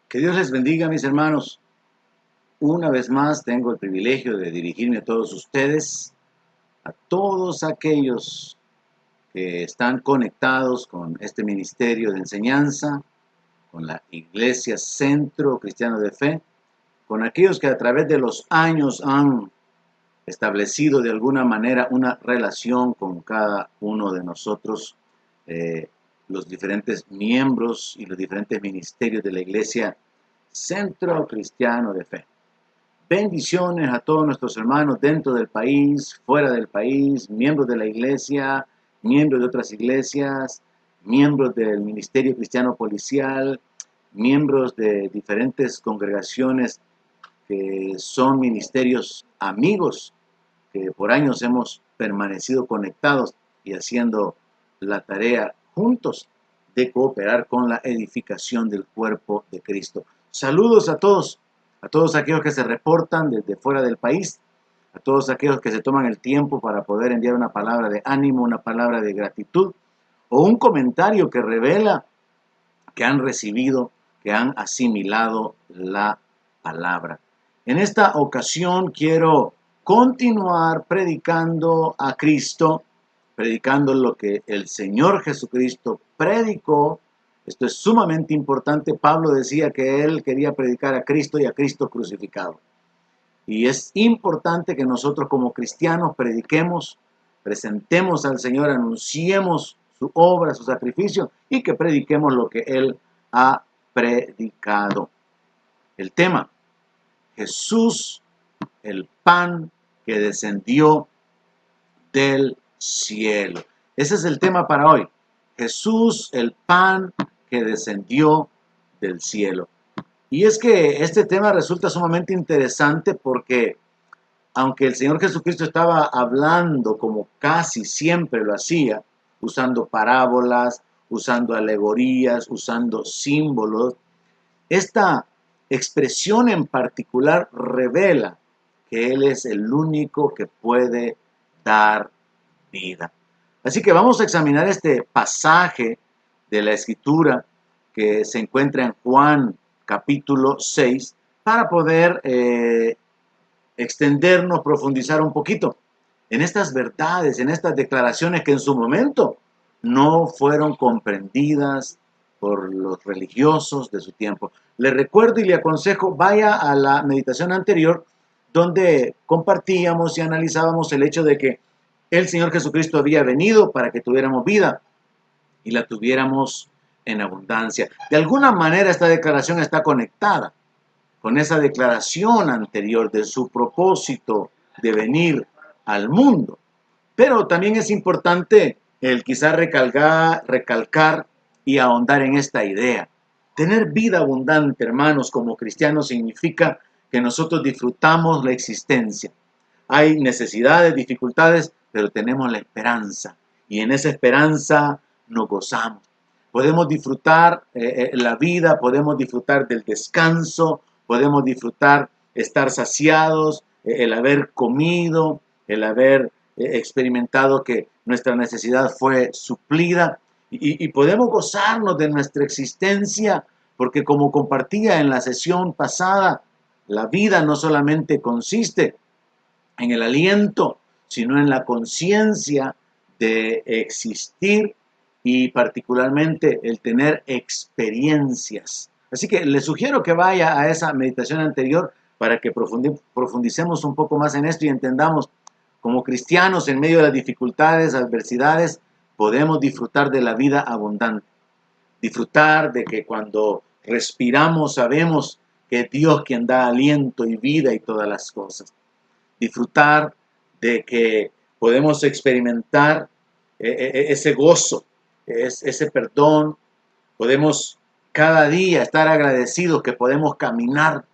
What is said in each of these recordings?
Que Dios les bendiga, mis hermanos. Una vez más tengo el privilegio de dirigirme a todos ustedes, a todos aquellos que están conectados con este ministerio de enseñanza, con la Iglesia Centro Cristiano de Fe, con aquellos que a través de los años han establecido de alguna manera una relación con cada uno de nosotros, eh, los diferentes miembros y los diferentes ministerios de la Iglesia Centro Cristiano de Fe. Bendiciones a todos nuestros hermanos dentro del país, fuera del país, miembros de la iglesia, miembros de otras iglesias, miembros del Ministerio Cristiano Policial, miembros de diferentes congregaciones que son ministerios amigos, que por años hemos permanecido conectados y haciendo la tarea juntos de cooperar con la edificación del cuerpo de Cristo. Saludos a todos aquellos que se reportan desde fuera del país, a todos aquellos que se toman el tiempo para poder enviar una palabra de ánimo, una palabra de gratitud o un comentario que revela que han recibido, que han asimilado la palabra. En esta ocasión quiero continuar predicando a Cristo, predicando lo que el Señor Jesucristo predicó. Esto es sumamente importante. Pablo decía que él quería predicar a Cristo y a Cristo crucificado. Y es importante que nosotros como cristianos prediquemos, presentemos al Señor, anunciemos su obra, su sacrificio y que prediquemos lo que Él ha predicado. El tema, Jesús, el pan que descendió del cielo. Ese es el tema para hoy. Jesús, el pan que descendió del cielo. Y es que este tema resulta sumamente interesante porque aunque el Señor Jesucristo estaba hablando como casi siempre lo hacía, usando parábolas, usando alegorías, usando símbolos, esta expresión en particular revela que Él es el único que puede dar vida. Así que vamos a examinar este pasaje de la Escritura que se encuentra en Juan capítulo 6 para poder extendernos, profundizar un poquito en estas verdades, en estas declaraciones que en su momento no fueron comprendidas por los religiosos de su tiempo. Le recuerdo y le aconsejo, vaya a la meditación anterior donde compartíamos y analizábamos el hecho de que el Señor Jesucristo había venido para que tuviéramos vida y la tuviéramos en abundancia. De alguna manera esta declaración está conectada con esa declaración anterior de su propósito de venir al mundo. Pero también es importante el quizás recalcar y ahondar en esta idea. Tener vida abundante, hermanos, como cristianos significa que nosotros disfrutamos la existencia. Hay necesidades, dificultades, pero tenemos la esperanza. Y en esa esperanza nos gozamos. Podemos disfrutar la vida, podemos disfrutar del descanso, podemos disfrutar estar saciados, el haber comido, el haber experimentado que nuestra necesidad fue suplida y podemos gozarnos de nuestra existencia porque como compartía en la sesión pasada, la vida no solamente consiste en el aliento, sino en la conciencia de existir y particularmente el tener experiencias. Así que le sugiero que vaya a esa meditación anterior para que profundicemos un poco más en esto y entendamos como cristianos en medio de las dificultades, adversidades, podemos disfrutar de la vida abundante. Disfrutar de que cuando respiramos sabemos que es Dios quien da aliento y vida y todas las cosas. Disfrutar de que podemos experimentar ese gozo, ese perdón, podemos cada día estar agradecidos que podemos caminar,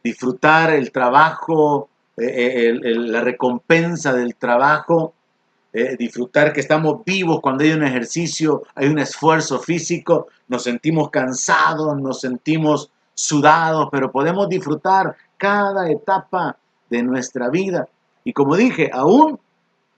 disfrutar el trabajo, la recompensa del trabajo, disfrutar que estamos vivos cuando hay un ejercicio, hay un esfuerzo físico, nos sentimos cansados, nos sentimos sudados, pero podemos disfrutar cada etapa de nuestra vida. Y como dije,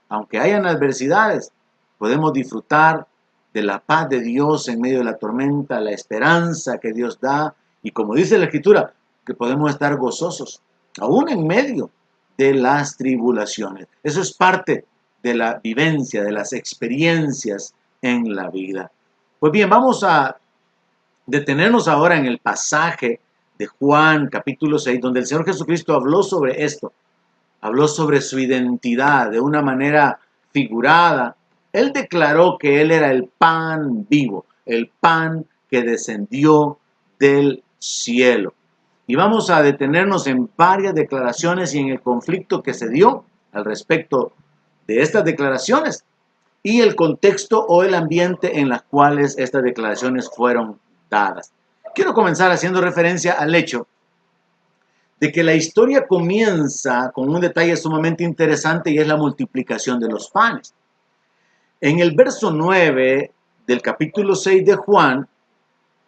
aunque hayan adversidades, podemos disfrutar de la paz de Dios en medio de la tormenta, la esperanza que Dios da Y como dice la Escritura, que podemos estar gozosos, aún en medio de las tribulaciones. Eso es parte de la vivencia, de las experiencias en la vida. Pues bien, vamos a detenernos ahora en el pasaje de Juan capítulo 6, donde el Señor Jesucristo habló sobre esto, habló sobre su identidad de una manera figurada. Él declaró que Él era el pan vivo, el pan que descendió del cielo. Y vamos a detenernos en varias declaraciones y en el conflicto que se dio al respecto de estas declaraciones y el contexto o el ambiente en los cuales estas declaraciones fueron dadas. Quiero comenzar haciendo referencia al hecho de que la historia comienza con un detalle sumamente interesante y es la multiplicación de los panes. En el verso 9 del capítulo 6 de Juan,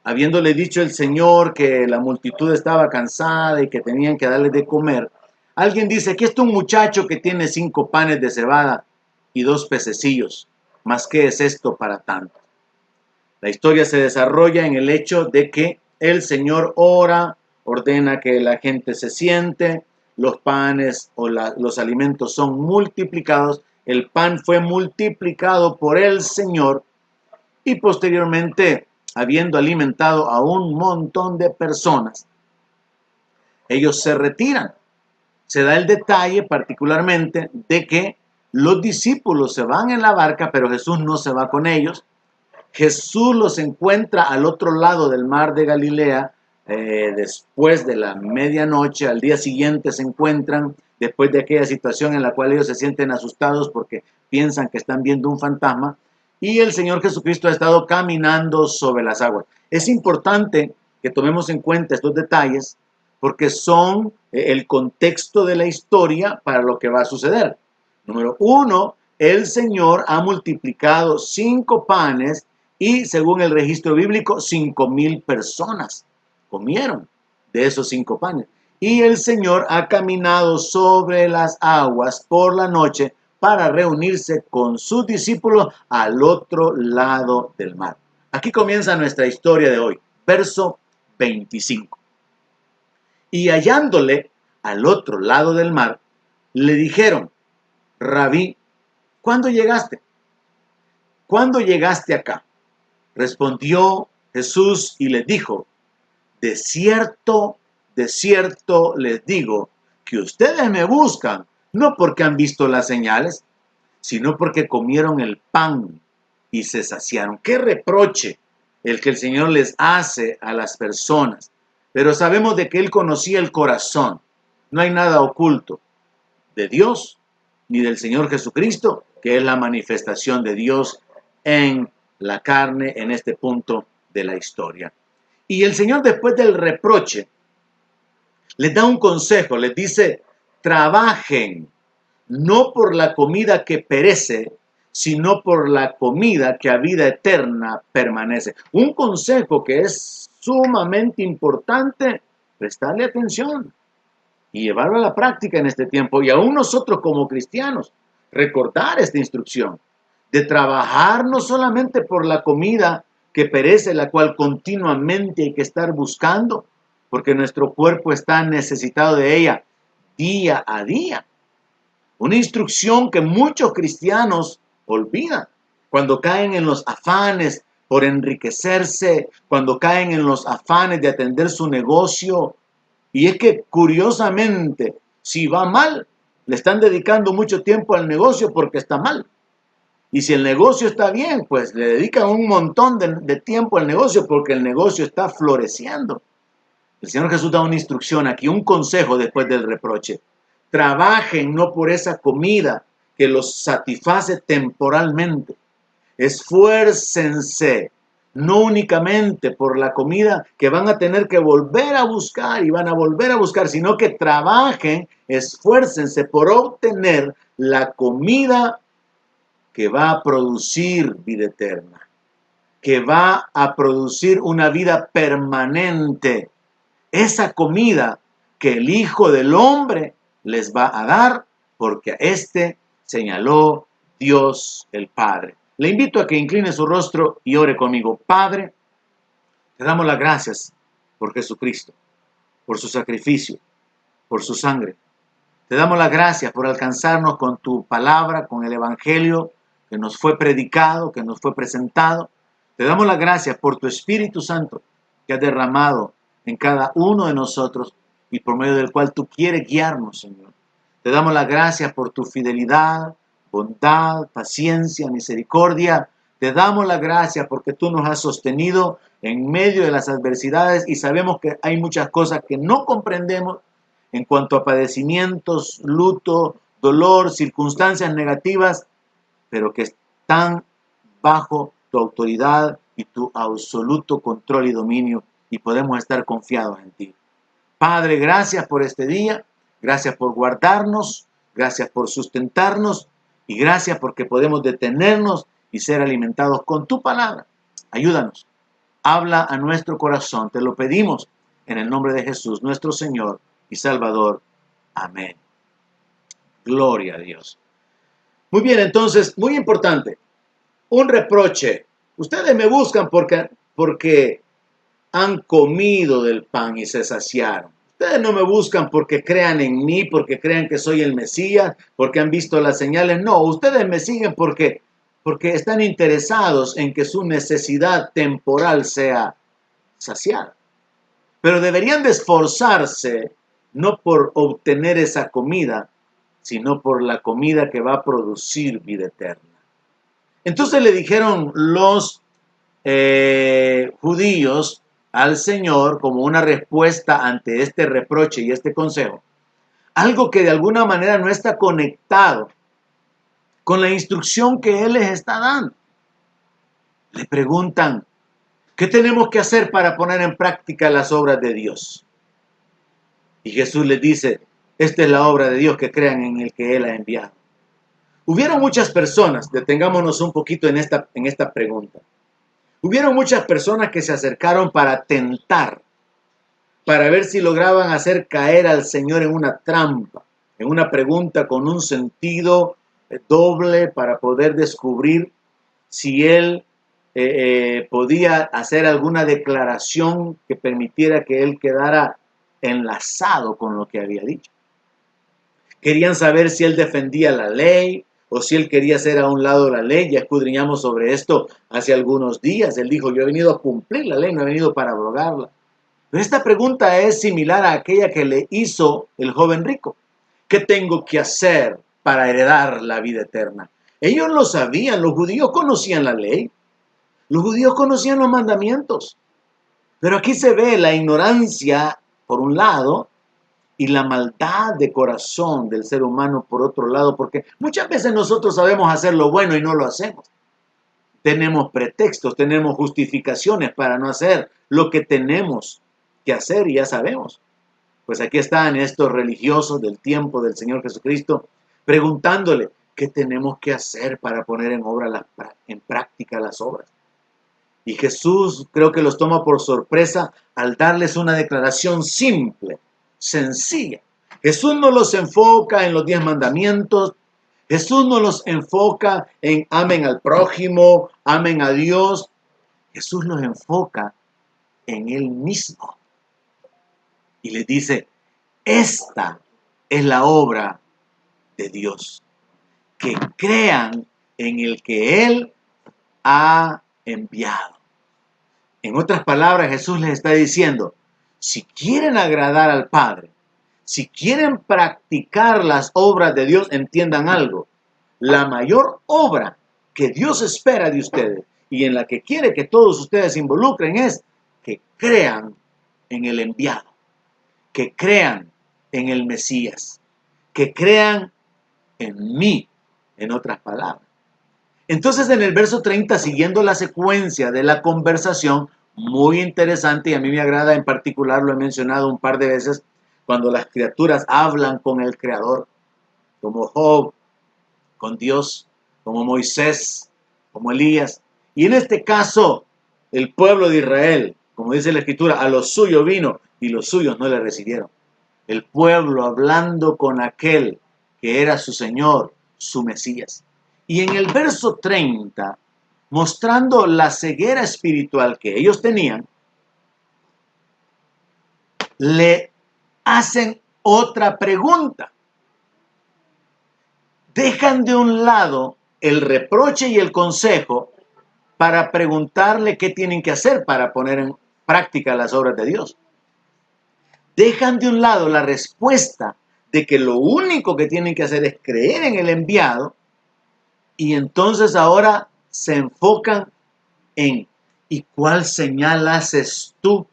habiéndole dicho el Señor que la multitud estaba cansada y que tenían que darle de comer, alguien dice, aquí está un muchacho que tiene 5 panes de cebada y 2 pececillos, ¿mas qué es esto para tanto? La historia se desarrolla en el hecho de que el Señor ora, ordena que la gente se siente, los panes o los alimentos son multiplicados, el pan fue multiplicado por el Señor y posteriormente, habiendo alimentado a un montón de personas, ellos se retiran. Se da el detalle particularmente de que los discípulos se van en la barca, pero Jesús no se va con ellos. Jesús los encuentra al otro lado del mar de Galilea después de la medianoche. Al día siguiente se encuentran después de aquella situación en la cual ellos se sienten asustados porque piensan que están viendo un fantasma. Y el Señor Jesucristo ha estado caminando sobre las aguas. Es importante que tomemos en cuenta estos detalles porque son el contexto de la historia para lo que va a suceder. Número 1, el Señor ha multiplicado 5 panes y según el registro bíblico, 5,000 personas comieron de esos 5 panes. Y el Señor ha caminado sobre las aguas por la noche para reunirse con sus discípulos al otro lado del mar. Aquí comienza nuestra historia de hoy, verso 25. Y hallándole al otro lado del mar, le dijeron, Rabí, ¿cuándo llegaste? ¿Cuándo llegaste acá? Respondió Jesús y les dijo, de cierto les digo, que ustedes me buscan, no porque han visto las señales, sino porque comieron el pan y se saciaron. ¡Qué reproche el que el Señor les hace a las personas! Pero sabemos de que Él conocía el corazón. No hay nada oculto de Dios ni del Señor Jesucristo, que es la manifestación de Dios en la carne en este punto de la historia. Y el Señor, después del reproche, les da un consejo, les dice, trabajen no por la comida que perece, sino por la comida que a vida eterna permanece. Un consejo que es sumamente importante, prestarle atención y llevarlo a la práctica en este tiempo. Y aún nosotros como cristianos, recordar esta instrucción de trabajar no solamente por la comida que perece, la cual continuamente hay que estar buscando, porque nuestro cuerpo está necesitado de ella día a día. Una instrucción que muchos cristianos olvidan cuando caen en los afanes por enriquecerse, cuando caen en los afanes de atender su negocio. Y es que curiosamente, si va mal, le están dedicando mucho tiempo al negocio porque está mal. Y si el negocio está bien, pues le dedican un montón de tiempo al negocio porque el negocio está floreciendo. El Señor Jesús da una instrucción aquí, un consejo después del reproche. Trabajen no por esa comida que los satisface temporalmente. Esfuércense no únicamente por la comida que van a tener que volver a buscar y van a volver a buscar, sino que trabajen, esfuércense por obtener la comida que va a producir vida eterna, que va a producir una vida permanente. Esa comida que el Hijo del Hombre les va a dar, porque a este señaló Dios el Padre. Le invito a que incline su rostro y ore conmigo. Padre, te damos las gracias por Jesucristo, por su sacrificio, por su sangre. Te damos las gracias por alcanzarnos con tu palabra, con el evangelio que nos fue predicado, que nos fue presentado. Te damos las gracias por tu Espíritu Santo que has derramado en cada uno de nosotros y por medio del cual tú quieres guiarnos, Señor. Te damos las gracias por tu fidelidad, bondad, paciencia, misericordia. Te damos las gracias porque tú nos has sostenido en medio de las adversidades y sabemos que hay muchas cosas que no comprendemos en cuanto a padecimientos, luto, dolor, circunstancias negativas, pero que están bajo tu autoridad y tu absoluto control y dominio y podemos estar confiados en ti. Padre, gracias por este día, gracias por guardarnos, gracias por sustentarnos y gracias porque podemos detenernos y ser alimentados con tu palabra. Ayúdanos, habla a nuestro corazón, te lo pedimos en el nombre de Jesús, nuestro Señor y Salvador. Amén. Gloria a Dios. Muy bien, entonces, muy importante, un reproche. Ustedes me buscan porque han comido del pan y se saciaron. Ustedes no me buscan porque crean en mí, porque crean que soy el Mesías, porque han visto las señales. No, ustedes me siguen porque están interesados en que su necesidad temporal sea saciada. Pero deberían de esforzarse no por obtener esa comida, sino por la comida que va a producir vida eterna. Entonces le dijeron los judíos al Señor como una respuesta ante este reproche y este consejo, algo que de alguna manera no está conectado con la instrucción que Él les está dando. Le preguntan, ¿qué tenemos que hacer para poner en práctica las obras de Dios? Y Jesús les dice, esta es la obra de Dios, que crean en el que Él ha enviado. Hubieron muchas personas, detengámonos un poquito en esta pregunta. Hubieron muchas personas que se acercaron para tentar, para ver si lograban hacer caer al Señor en una trampa, en una pregunta con un sentido doble para poder descubrir si Él podía hacer alguna declaración que permitiera que Él quedara enlazado con lo que había dicho. Querían saber si Él defendía la ley o si Él quería hacer a un lado la ley. Ya escudriñamos sobre esto hace algunos días. Él dijo, yo he venido a cumplir la ley, no he venido para abrogarla. Pero esta pregunta es similar a aquella que le hizo el joven rico. ¿Qué tengo que hacer para heredar la vida eterna? Ellos lo sabían, los judíos conocían la ley. Los judíos conocían los mandamientos. Pero aquí se ve la ignorancia, por un lado, y la maldad de corazón del ser humano por otro lado, porque muchas veces nosotros sabemos hacer lo bueno y no lo hacemos. Tenemos pretextos, tenemos justificaciones para no hacer lo que tenemos que hacer y ya sabemos. Pues aquí están estos religiosos del tiempo del Señor Jesucristo preguntándole qué tenemos que hacer para poner en práctica las obras. Y Jesús creo que los toma por sorpresa al darles una declaración simple, sencilla. Jesús no los enfoca en los 10 mandamientos. Jesús no los enfoca en amen al prójimo, amen a Dios. Jesús los enfoca en Él mismo. Y les dice, esta es la obra de Dios. Que crean en el que Él ha enviado. En otras palabras, Jesús les está diciendo, si quieren agradar al Padre, si quieren practicar las obras de Dios, entiendan algo. La mayor obra que Dios espera de ustedes y en la que quiere que todos ustedes se involucren es que crean en el enviado, que crean en el Mesías, que crean en mí, en otras palabras. Entonces en el verso 30, siguiendo la secuencia de la conversación, muy interesante y a mí me agrada en particular, lo he mencionado un par de veces, cuando las criaturas hablan con el Creador, como Job, con Dios, como Moisés, como Elías. Y en este caso, el pueblo de Israel, como dice la Escritura, a los suyos vino y los suyos no le recibieron. El pueblo hablando con aquel que era su Señor, su Mesías. Y en el verso 30, mostrando la ceguera espiritual que ellos tenían, le hacen otra pregunta. Dejan de un lado el reproche y el consejo para preguntarle qué tienen que hacer para poner en práctica las obras de Dios. Dejan de un lado la respuesta de que lo único que tienen que hacer es creer en el enviado, y entonces ahora se enfocan en ¿y cuál señal haces tú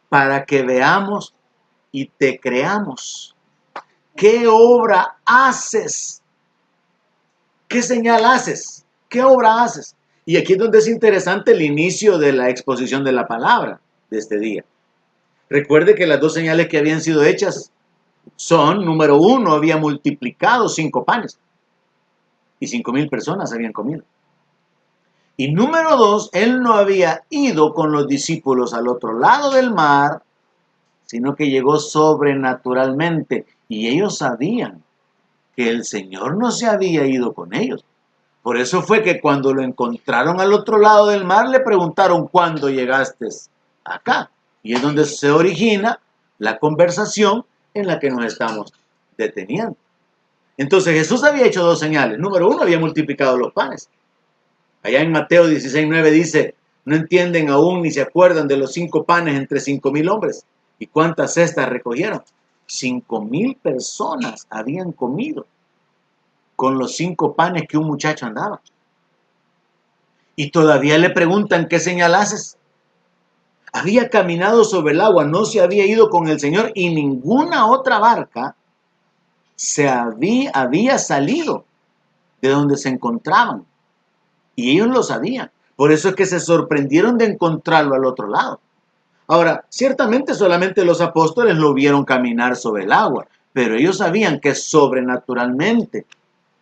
para que veamos y te creamos? ¿Qué obra haces? ¿Qué señal haces? ¿Qué obra haces? Y aquí es donde es interesante el inicio de la exposición de la palabra de este día. Recuerde que las dos señales que habían sido hechas son, número uno, había multiplicado 5 panes y 5,000 personas habían comido. Y número 2, él no había ido con los discípulos al otro lado del mar, sino que llegó sobrenaturalmente. Y ellos sabían que el Señor no se había ido con ellos. Por eso fue que cuando lo encontraron al otro lado del mar, le preguntaron, ¿cuándo llegaste acá? Y es donde se origina la conversación en la que nos estamos deteniendo. Entonces Jesús había hecho 2 señales. Número 1, había multiplicado los panes. Allá en Mateo 16:9 dice, no entienden aún ni se acuerdan de los 5 panes entre 5,000 hombres. ¿Y cuántas cestas recogieron? 5,000 personas habían comido con los 5 panes que un muchacho andaba. Y todavía le preguntan, ¿qué señal haces? Había caminado sobre el agua, no se había ido con el Señor, y ninguna otra barca había salido de donde se encontraban. Y ellos lo sabían. Por eso es que se sorprendieron de encontrarlo al otro lado. Ahora, ciertamente solamente los apóstoles lo vieron caminar sobre el agua, pero ellos sabían que sobrenaturalmente,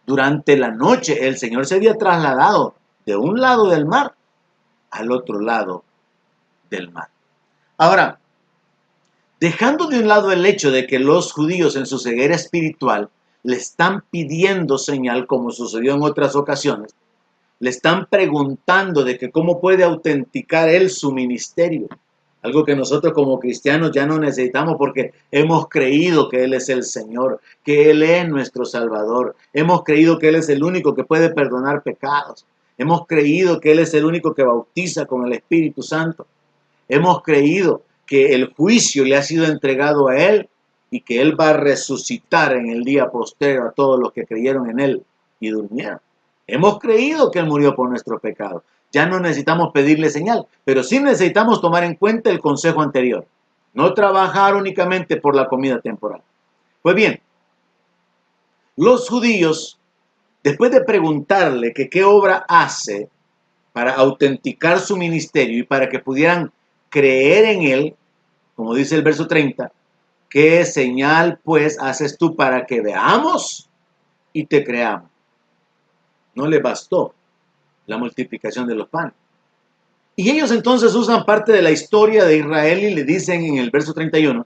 durante la noche, el Señor se había trasladado de un lado del mar al otro lado del mar. Ahora, dejando de un lado el hecho de que los judíos en su ceguera espiritual le están pidiendo señal, como sucedió en otras ocasiones, le están preguntando de que cómo puede autenticar él su ministerio. Algo que nosotros como cristianos ya no necesitamos porque hemos creído que Él es el Señor, que Él es nuestro Salvador. Hemos creído que Él es el único que puede perdonar pecados. Hemos creído que Él es el único que bautiza con el Espíritu Santo. Hemos creído que el juicio le ha sido entregado a Él y que Él va a resucitar en el día postero a todos los que creyeron en Él y durmieron. Hemos creído que Él murió por nuestro pecado. Ya no necesitamos pedirle señal, pero sí necesitamos tomar en cuenta el consejo anterior. No trabajar únicamente por la comida temporal. Pues bien, los judíos, después de preguntarle que qué obra hace para autenticar su ministerio y para que pudieran creer en él, como dice el verso 30, ¿qué señal pues haces tú para que veamos y te creamos? No le bastó la multiplicación de los panes. Y ellos entonces usan parte de la historia de Israel y le dicen en el verso 31,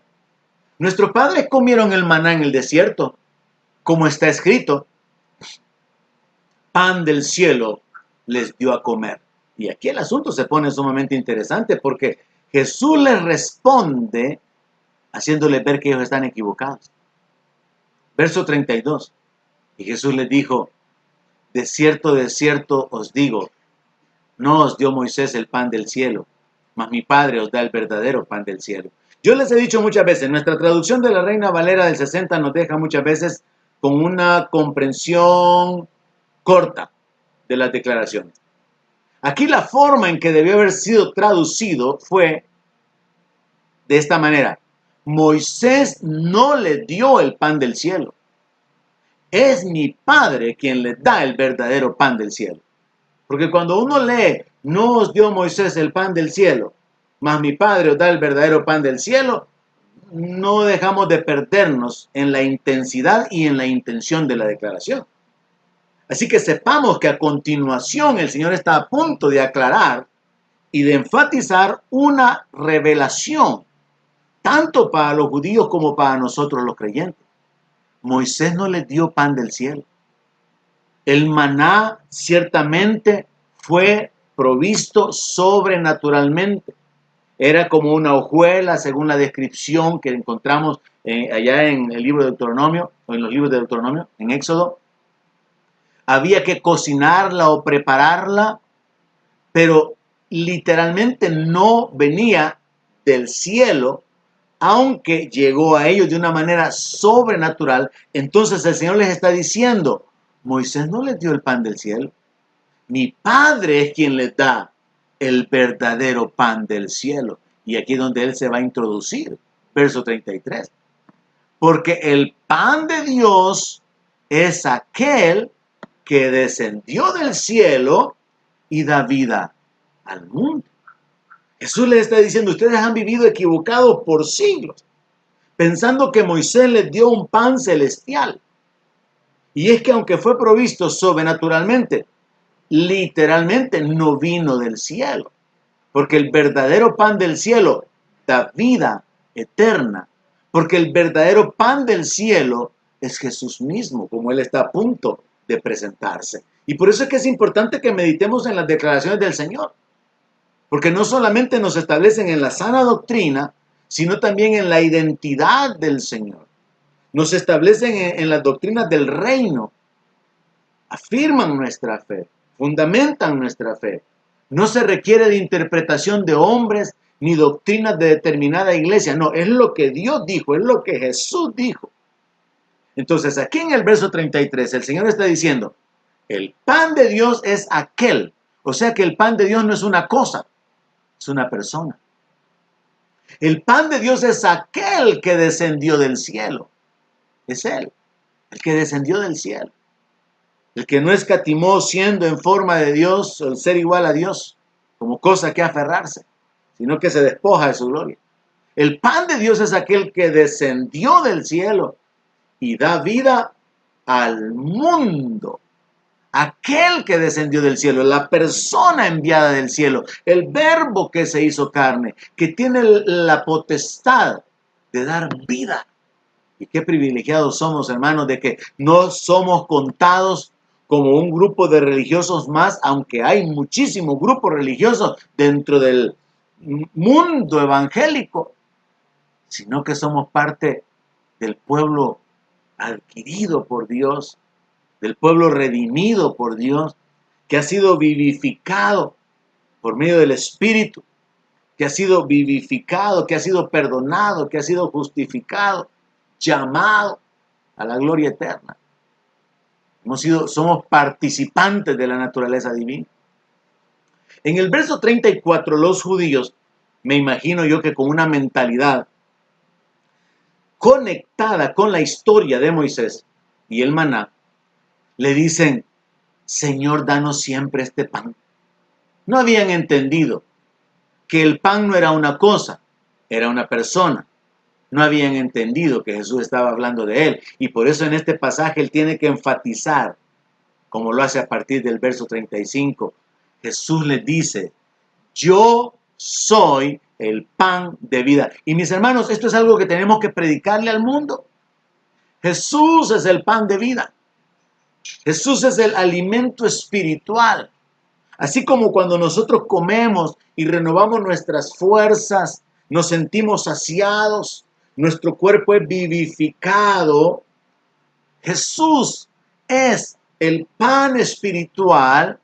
nuestros padres comieron el maná en el desierto, como está escrito, pan del cielo les dio a comer. Y aquí el asunto se pone sumamente interesante porque Jesús les responde haciéndoles ver que ellos están equivocados. Verso 32, y Jesús les dijo, de cierto os digo, no os dio Moisés el pan del cielo, mas mi Padre os da el verdadero pan del cielo. Yo les he dicho muchas veces, nuestra traducción de la Reina Valera del 60 nos deja muchas veces con una comprensión corta de las declaraciones. Aquí la forma en que debió haber sido traducido fue de esta manera. Moisés no le dio el pan del cielo. Es mi Padre quien le da el verdadero pan del cielo. Porque cuando uno lee, no os dio Moisés el pan del cielo, mas mi Padre os da el verdadero pan del cielo, no dejamos de perdernos en la intensidad y en la intención de la declaración. Así que sepamos que a continuación el Señor está a punto de aclarar y de enfatizar una revelación, tanto para los judíos como para nosotros los creyentes. Moisés no les dio pan del cielo. El maná ciertamente fue provisto sobrenaturalmente. era como una hojuela, según la descripción que encontramos allá en el libro de Deuteronomio, o en los libros de Deuteronomio, en Éxodo. Había que cocinarla o prepararla, pero literalmente no venía del cielo, aunque llegó a ellos de una manera sobrenatural. Entonces el Señor les está diciendo, Moisés no les dio el pan del cielo. Mi Padre es quien les da el verdadero pan del cielo. Y aquí es donde Él se va a introducir, verso 33. Porque el pan de Dios es aquel que descendió del cielo y da vida al mundo. Jesús les está diciendo, ustedes han vivido equivocados por siglos, pensando que Moisés les dio un pan celestial. Y es que aunque fue provisto sobrenaturalmente, literalmente no vino del cielo. Porque el verdadero pan del cielo da vida eterna. Porque el verdadero pan del cielo es Jesús mismo, como Él está a punto de presentarse. Y por eso es que es importante que meditemos en las declaraciones del Señor. Porque no solamente nos establecen en la sana doctrina, sino también en la identidad del Señor. Nos establecen en las doctrinas del reino. Afirman nuestra fe, fundamentan nuestra fe. No se requiere de interpretación de hombres ni doctrinas de determinada iglesia. No, es lo que Dios dijo, es lo que Jesús dijo. Entonces, aquí en el verso 33, el Señor está diciendo, el pan de Dios es aquel. O sea que el pan de Dios no es una cosa, es una persona. El pan de Dios es aquel que descendió del cielo. Es Él, el que descendió del cielo. El que no escatimó siendo en forma de Dios, el ser igual a Dios, como cosa que aferrarse, sino que se despoja de su gloria. El pan de Dios es aquel que descendió del cielo y da vida al mundo. Aquel que descendió del cielo, la persona enviada del cielo, el verbo que se hizo carne, que tiene la potestad de dar vida. Y qué privilegiados somos, hermanos, de que no somos contados como un grupo de religiosos más, aunque hay muchísimos grupos religiosos dentro del mundo evangélico, sino que somos parte del pueblo adquirido por Dios, del pueblo redimido por Dios, que ha sido vivificado por medio del Espíritu, que ha sido vivificado, que ha sido perdonado, que ha sido justificado, llamado a la gloria eterna. Somos participantes de la naturaleza divina. En el verso 34, los judíos, me imagino yo que con una mentalidad conectada con la historia de Moisés y el maná, le dicen, Señor, danos siempre este pan. No habían entendido que el pan no era una cosa, era una persona. No habían entendido que Jesús estaba hablando de él. Y por eso en este pasaje él tiene que enfatizar, como lo hace a partir del verso 35. Jesús les dice, yo soy el pan de vida. Y mis hermanos, esto es algo que tenemos que predicarle al mundo. Jesús es el pan de vida. Jesús es el alimento espiritual. Así como cuando nosotros comemos y renovamos nuestras fuerzas, nos sentimos saciados, nuestro cuerpo es vivificado. Jesús es el pan espiritual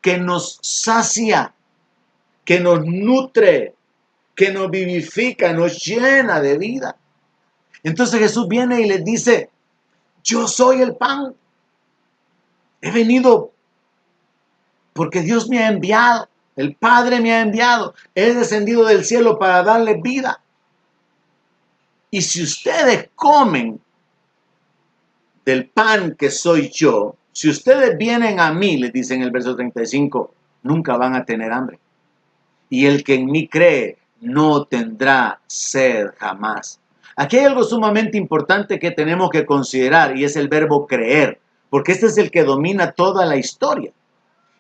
que nos sacia, que nos nutre, que nos vivifica, nos llena de vida. Entonces Jesús viene y les dice, yo soy el pan. He venido porque Dios me ha enviado, el Padre me ha enviado, he descendido del cielo para darles vida. Y si ustedes comen del pan que soy yo, si ustedes vienen a mí, les dice en el verso 35, nunca van a tener hambre. Y el que en mí cree no tendrá sed jamás. Aquí hay algo sumamente importante que tenemos que considerar y es el verbo creer, porque este es el que domina toda la historia.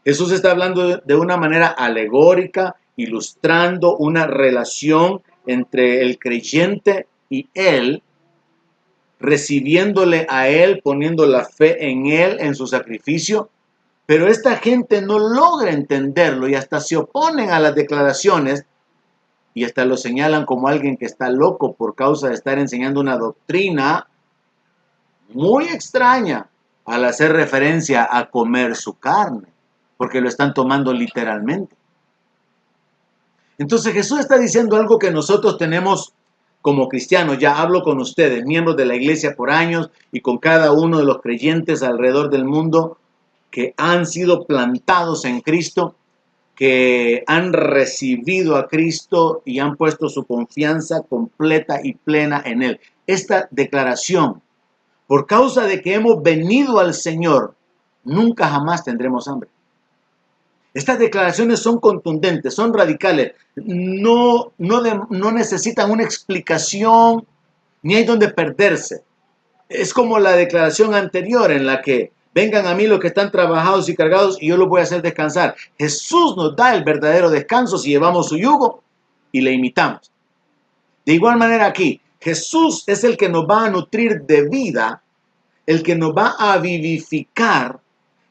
Jesús está hablando de una manera alegórica, ilustrando una relación entre el creyente y Él, recibiéndole a Él, poniendo la fe en Él, en su sacrificio. Pero esta gente no logra entenderlo y hasta se oponen a las declaraciones y hasta lo señalan como alguien que está loco por causa de estar enseñando una doctrina muy extraña al hacer referencia a comer su carne, porque lo están tomando literalmente. Entonces Jesús está diciendo algo que nosotros tenemos como cristianos. Ya hablo con ustedes, miembros de la iglesia por años, y con cada uno de los creyentes alrededor del mundo que han sido plantados en Cristo, que han recibido a Cristo y han puesto su confianza completa y plena en Él. Esta declaración, por causa de que hemos venido al Señor, nunca jamás tendremos hambre. Estas declaraciones son contundentes, son radicales, no necesitan una explicación, ni hay donde perderse. Es como la declaración anterior en la que vengan a mí los que están trabajados y cargados y yo los voy a hacer descansar. Jesús nos da el verdadero descanso si llevamos su yugo y le imitamos. De igual manera aquí, Jesús es el que nos va a nutrir de vida, el que nos va a vivificar,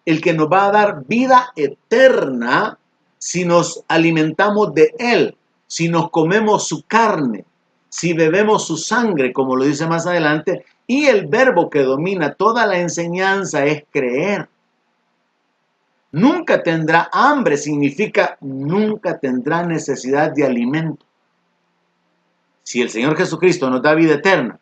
el que nos va a dar vida eterna si nos alimentamos de Él, si nos comemos su carne, si bebemos su sangre, como lo dice más adelante. Y el verbo que domina toda la enseñanza es creer. Nunca tendrá hambre, significa nunca tendrá necesidad de alimento. Si el Señor Jesucristo nos da vida eterna,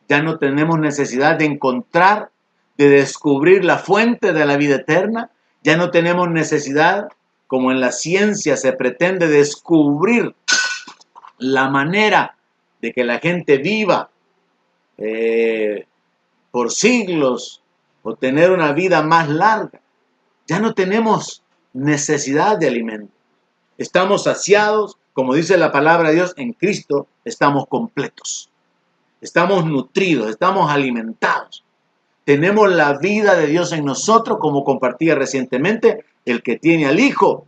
ya no tenemos necesidad de encontrar, de descubrir la fuente de la vida eterna. Ya no tenemos necesidad, como en la ciencia se pretende, descubrir la manera de que la gente viva por siglos o tener una vida más larga. Ya no tenemos necesidad de alimento. Estamos saciados, como dice la palabra de Dios, en Cristo estamos completos. Estamos nutridos, estamos alimentados. Tenemos la vida de Dios en nosotros, como compartía recientemente. El que tiene al Hijo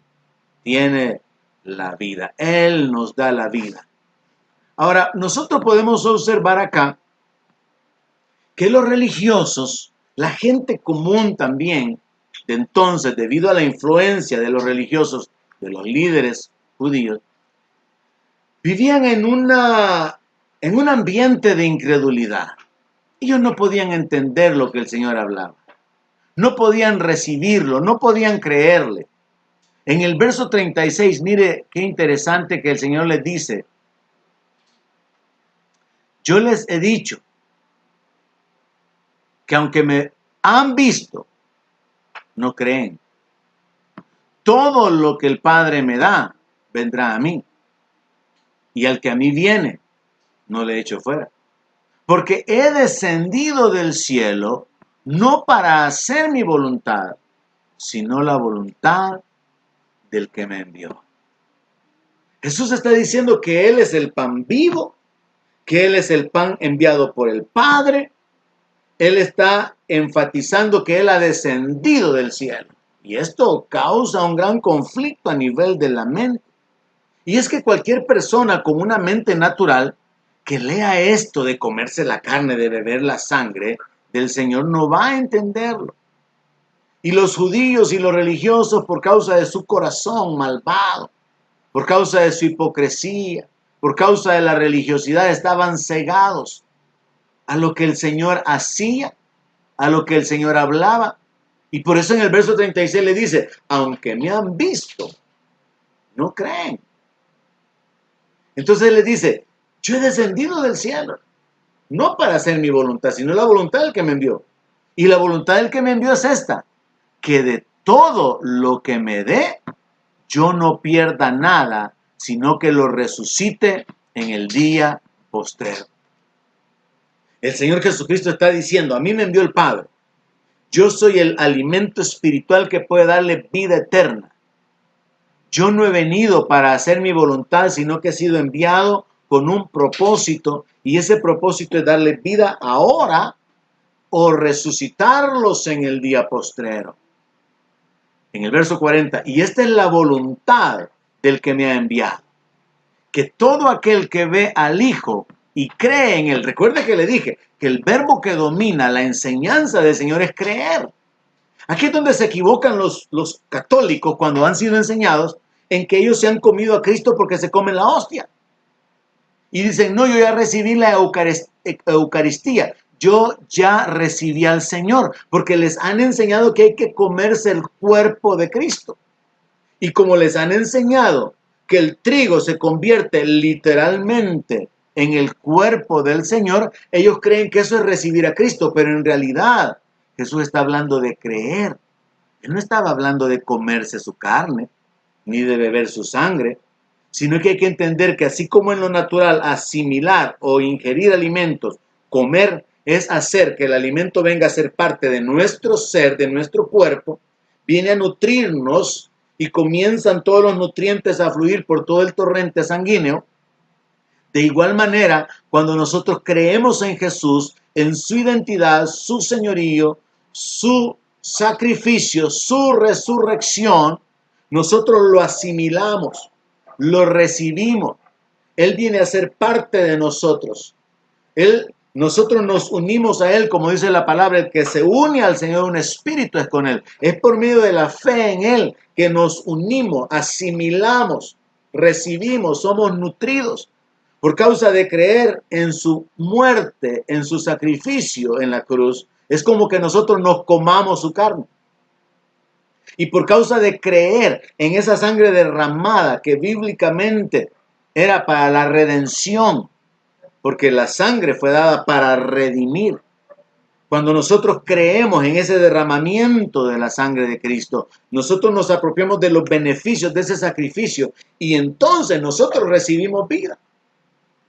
tiene la vida. Él nos da la vida. Ahora, nosotros podemos observar acá que los religiosos, la gente común también, de entonces, debido a la influencia de los religiosos, de los líderes judíos, vivían en un ambiente de incredulidad. Ellos no podían entender lo que el Señor hablaba. No podían recibirlo, no podían creerle. En el verso 36, mire qué interesante que el Señor les dice: yo les he dicho que aunque me han visto, no creen. Todo lo que el Padre me da, vendrá a mí. Y al que a mí viene, no le echo fuera. Porque he descendido del cielo no para hacer mi voluntad, sino la voluntad del que me envió. Jesús está diciendo que Él es el pan vivo, que Él es el pan enviado por el Padre. Él está enfatizando que Él ha descendido del cielo. Y esto causa un gran conflicto a nivel de la mente. Y es que cualquier persona con una mente natural que lea esto de comerse la carne, de beber la sangre del Señor, no va a entenderlo. Y los judíos y los religiosos, por causa de su corazón malvado, por causa de su hipocresía, por causa de la religiosidad, estaban cegados a lo que el Señor hacía, a lo que el Señor hablaba. Y por eso en el verso 36 le dice: aunque me han visto, no creen. Entonces le dice: yo he descendido del cielo, no para hacer mi voluntad, sino la voluntad del que me envió. Y la voluntad del que me envió es esta: que de todo lo que me dé, yo no pierda nada, sino que lo resucite en el día postrero. El Señor Jesucristo está diciendo: a mí me envió el Padre. Yo soy el alimento espiritual que puede darle vida eterna. Yo no he venido para hacer mi voluntad, sino que he sido enviado con un propósito, y ese propósito es darle vida ahora o resucitarlos en el día postrero. En el verso 40, y esta es la voluntad del que me ha enviado, que todo aquel que ve al Hijo y cree en Él. Recuerde que le dije que el verbo que domina la enseñanza del Señor es creer. Aquí es donde se equivocan los católicos cuando han sido enseñados en que ellos se han comido a Cristo porque se comen la hostia. Y dicen, no, yo ya recibí la Eucaristía. Yo ya recibí al Señor, porque les han enseñado que hay que comerse el cuerpo de Cristo. Y como les han enseñado que el trigo se convierte literalmente en el cuerpo del Señor, ellos creen que eso es recibir a Cristo, pero en realidad Jesús está hablando de creer. Él no estaba hablando de comerse su carne, ni de beber su sangre, sino que hay que entender que así como en lo natural asimilar o ingerir alimentos, comer es hacer que el alimento venga a ser parte de nuestro ser, de nuestro cuerpo, viene a nutrirnos y comienzan todos los nutrientes a fluir por todo el torrente sanguíneo. De igual manera, cuando nosotros creemos en Jesús, en su identidad, su señorío, su sacrificio, su resurrección, nosotros lo asimilamos, lo recibimos. Él viene a ser parte de nosotros. Nosotros nos unimos a Él, como dice la palabra, el que se une al Señor, un espíritu es con Él. Es por medio de la fe en Él que nos unimos, asimilamos, recibimos, somos nutridos. Por causa de creer en su muerte, en su sacrificio en la cruz, es como que nosotros nos comamos su carne. Y por causa de creer en esa sangre derramada que bíblicamente era para la redención, porque la sangre fue dada para redimir. Cuando nosotros creemos en ese derramamiento de la sangre de Cristo, nosotros nos apropiamos de los beneficios de ese sacrificio y entonces nosotros recibimos vida.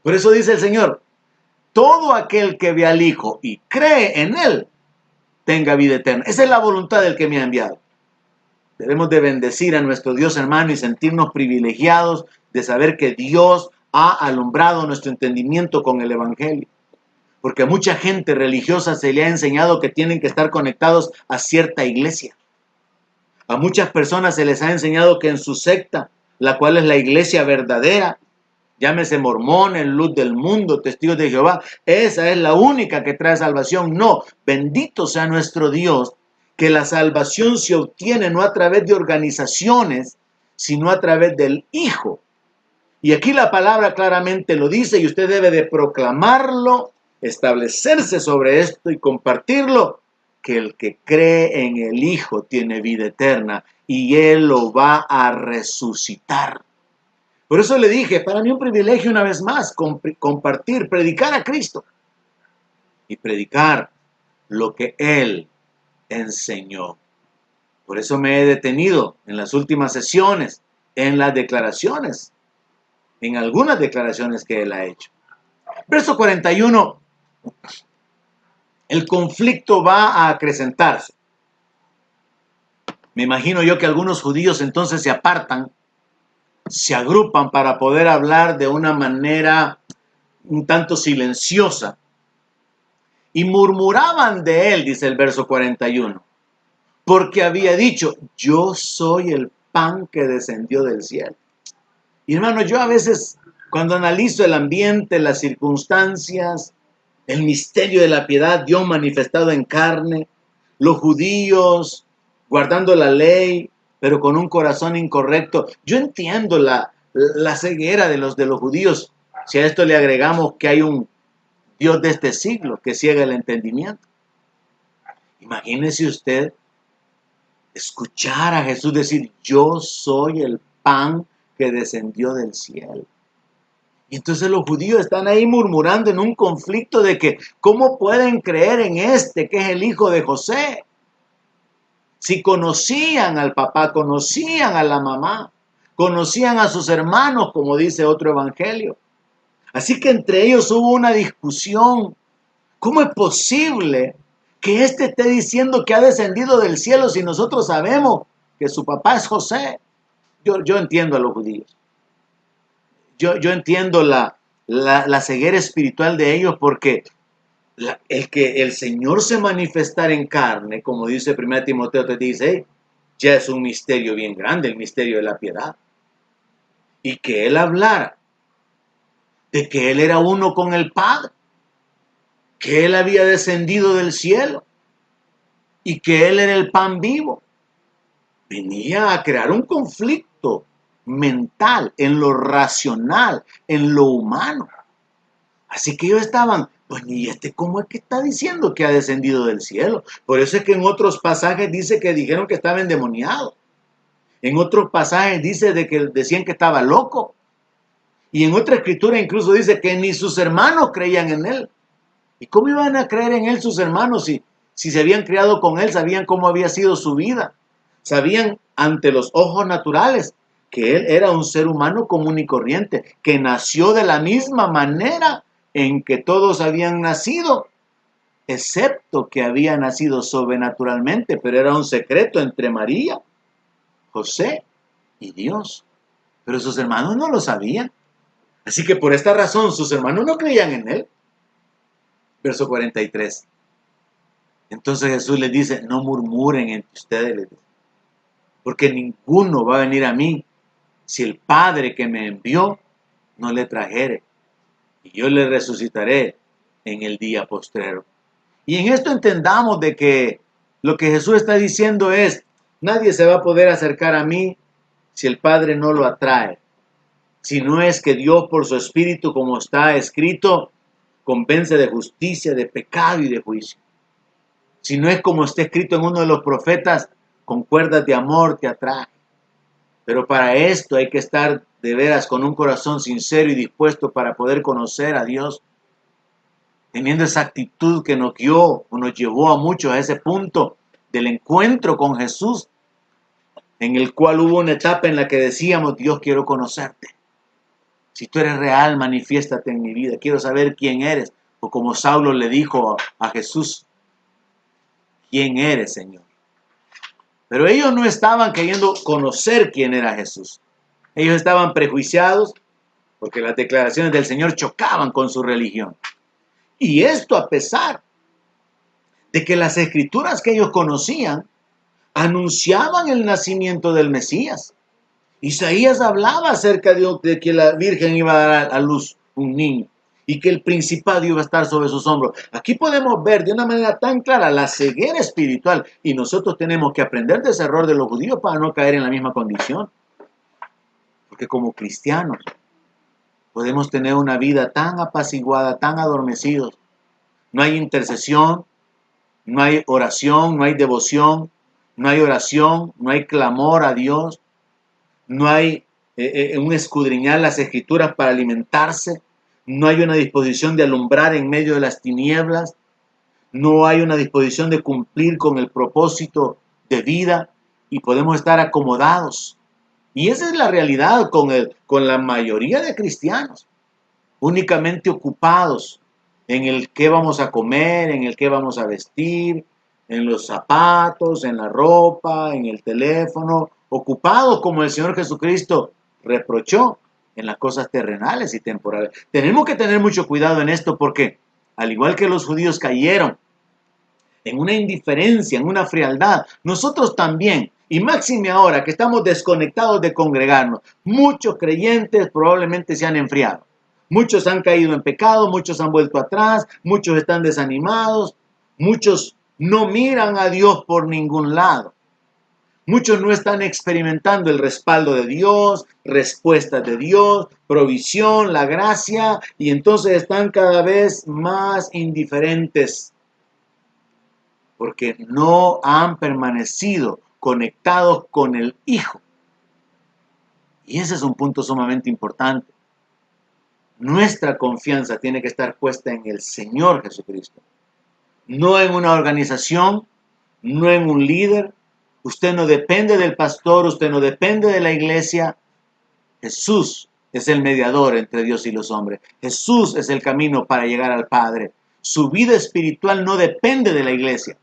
Por eso dice el Señor, todo aquel que ve al Hijo y cree en Él, tenga vida eterna. Esa es la voluntad del que me ha enviado. Debemos de bendecir a nuestro Dios, hermano, y sentirnos privilegiados de saber que Dios ha alumbrado nuestro entendimiento con el Evangelio. Porque a mucha gente religiosa se le ha enseñado que tienen que estar conectados a cierta iglesia. A muchas personas se les ha enseñado que en su secta, la cual es la iglesia verdadera, llámese mormones, luz del mundo, testigos de Jehová, esa es la única que trae salvación. No, bendito sea nuestro Dios, que la salvación se obtiene no a través de organizaciones, sino a través del Hijo. Y aquí la palabra claramente lo dice y usted debe de proclamarlo, establecerse sobre esto y compartirlo, que el que cree en el Hijo tiene vida eterna y Él lo va a resucitar. Por eso le dije, para mí un privilegio una vez más compartir, predicar a Cristo y predicar lo que Él enseñó. Por eso me he detenido en las últimas sesiones, en las declaraciones, en algunas declaraciones que Él ha hecho. Verso 41, el conflicto va a acrecentarse. Me imagino yo que algunos judíos entonces se apartan, se agrupan para poder hablar de una manera un tanto silenciosa. Y murmuraban de él, dice el verso 41, porque había dicho, yo soy el pan que descendió del cielo. Y hermano, yo a veces cuando analizo el ambiente, las circunstancias, el misterio de la piedad, Dios manifestado en carne, los judíos guardando la ley, pero con un corazón incorrecto. Yo entiendo la ceguera de los judíos. Si a esto le agregamos que hay un Dios de este siglo que ciega el entendimiento. Imagínese usted escuchar a Jesús decir, yo soy el pan que descendió del cielo. Y entonces los judíos están ahí murmurando en un conflicto de que, ¿cómo pueden creer en este que es el hijo de José? Si conocían al papá, conocían a la mamá, conocían a sus hermanos, como dice otro evangelio. Así que entre ellos hubo una discusión. ¿Cómo es posible que éste esté diciendo que ha descendido del cielo si nosotros sabemos que su papá es José? Yo entiendo a los judíos. Yo entiendo la ceguera espiritual de ellos porque el que el Señor se manifestara en carne, como dice 1 Timoteo te dice, ya es un misterio bien grande, el misterio de la piedad. Y que Él hablara de que Él era uno con el Padre, que Él había descendido del cielo y que Él era el pan vivo, venía a crear un conflicto mental, en lo racional, en lo humano. Así que ellos estaban, pues ni cómo es que está diciendo que ha descendido del cielo. Por eso es que en otros pasajes dice que dijeron que estaba endemoniado. En otros pasajes dice de que decían que estaba loco. Y en otra escritura incluso dice que ni sus hermanos creían en él. ¿Y cómo iban a creer en él sus hermanos si se habían criado con él, sabían cómo había sido su vida? Sabían ante los ojos naturales que él era un ser humano común y corriente, que nació de la misma manera en que todos habían nacido, excepto que había nacido sobrenaturalmente, pero era un secreto entre María, José y Dios. Pero sus hermanos no lo sabían. Así que por esta razón sus hermanos no creían en él. Verso 43. Entonces Jesús les dice, no murmuren entre ustedes, porque ninguno va a venir a mí si el Padre que me envió no le trajere, y yo le resucitaré en el día postrero. Y en esto entendamos de que lo que Jesús está diciendo es, nadie se va a poder acercar a mí si el Padre no lo atrae. Si no es que Dios por su Espíritu, como está escrito, convence de justicia, de pecado y de juicio. Si no es como está escrito en uno de los profetas, con cuerdas de amor te atrae. Pero para esto hay que estar de veras con un corazón sincero y dispuesto para poder conocer a Dios, teniendo esa actitud que nos guió o nos llevó a muchos a ese punto del encuentro con Jesús, en el cual hubo una etapa en la que decíamos, Dios, quiero conocerte. Si tú eres real, manifiéstate en mi vida. Quiero saber quién eres. O como Saulo le dijo a Jesús, ¿quién eres, Señor? Pero ellos no estaban queriendo conocer quién era Jesús. Ellos estaban prejuiciados porque las declaraciones del Señor chocaban con su religión. Y esto a pesar de que las escrituras que ellos conocían anunciaban el nacimiento del Mesías. Isaías hablaba acerca de que la Virgen iba a dar a luz un niño y que el principado iba a estar sobre sus hombros. Aquí podemos ver de una manera tan clara la ceguera espiritual, y nosotros tenemos que aprender de ese error de los judíos para no caer en la misma condición. Porque como cristianos podemos tener una vida tan apaciguada, tan adormecidos. No hay intercesión, no hay oración, no hay devoción, no hay oración, no hay clamor a Dios, no hay un escudriñar las escrituras para alimentarse, no hay una disposición de alumbrar en medio de las tinieblas, no hay una disposición de cumplir con el propósito de vida, y podemos estar acomodados. Y esa es la realidad con la mayoría de cristianos, únicamente ocupados en el qué vamos a comer, en el qué vamos a vestir, en los zapatos, en la ropa, en el teléfono, ocupados como el Señor Jesucristo reprochó en las cosas terrenales y temporales. Tenemos que tener mucho cuidado en esto porque, al igual que los judíos cayeron en una indiferencia, en una frialdad, nosotros también, y máxime ahora que estamos desconectados de congregarnos, muchos creyentes probablemente se han enfriado. Muchos han caído en pecado, muchos han vuelto atrás, muchos están desanimados, muchos no miran a Dios por ningún lado. Muchos no están experimentando el respaldo de Dios, respuestas de Dios, provisión, la gracia, y entonces están cada vez más indiferentes porque no han permanecido conectados con el Hijo. Y ese es un punto sumamente importante. Nuestra confianza tiene que estar puesta en el Señor Jesucristo, no en una organización, no en un líder. Usted no depende del pastor, usted no depende de la iglesia. Jesús es el mediador entre Dios y los hombres. Jesús es el camino para llegar al Padre. Su vida espiritual no depende de la iglesia.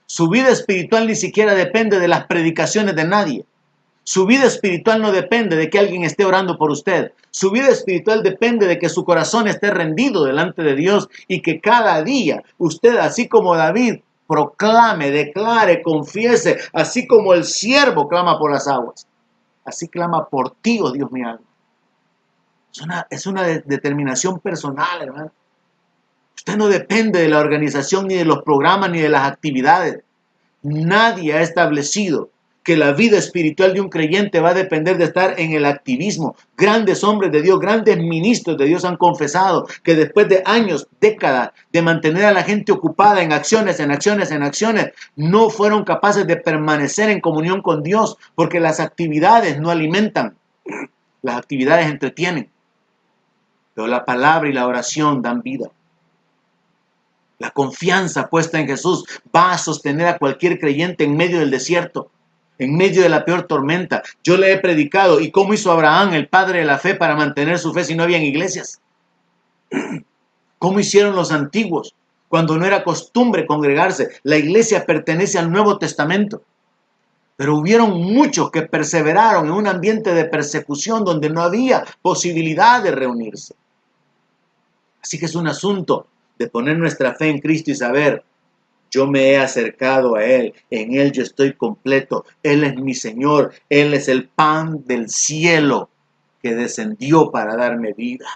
Su vida espiritual ni siquiera depende de las predicaciones de nadie. Su vida espiritual no depende de que alguien esté orando por usted. Su vida espiritual depende de que su corazón esté rendido delante de Dios y que cada día usted, así como David, proclame, declare, confiese, así como el siervo clama por las aguas. Así clama por ti, oh Dios mi alma. Es una determinación personal, hermano. Usted no depende de la organización, ni de los programas, ni de las actividades. Nadie ha establecido que la vida espiritual de un creyente va a depender de estar en el activismo. Grandes hombres de Dios, grandes ministros de Dios han confesado que después de años, décadas de mantener a la gente ocupada en acciones, no fueron capaces de permanecer en comunión con Dios porque las actividades no alimentan, las actividades entretienen, pero la palabra y la oración dan vida. La confianza puesta en Jesús va a sostener a cualquier creyente en medio del desierto, en medio de la peor tormenta. Yo le he predicado y cómo hizo Abraham, el padre de la fe, para mantener su fe si no habían iglesias. Cómo hicieron los antiguos cuando no era costumbre congregarse. La iglesia pertenece al Nuevo Testamento. Pero hubieron muchos que perseveraron en un ambiente de persecución donde no había posibilidad de reunirse. Así que es un asunto de poner nuestra fe en Cristo y saber: yo me he acercado a Él, en Él yo estoy completo, Él es mi Señor, Él es el pan del cielo que descendió para darme vida.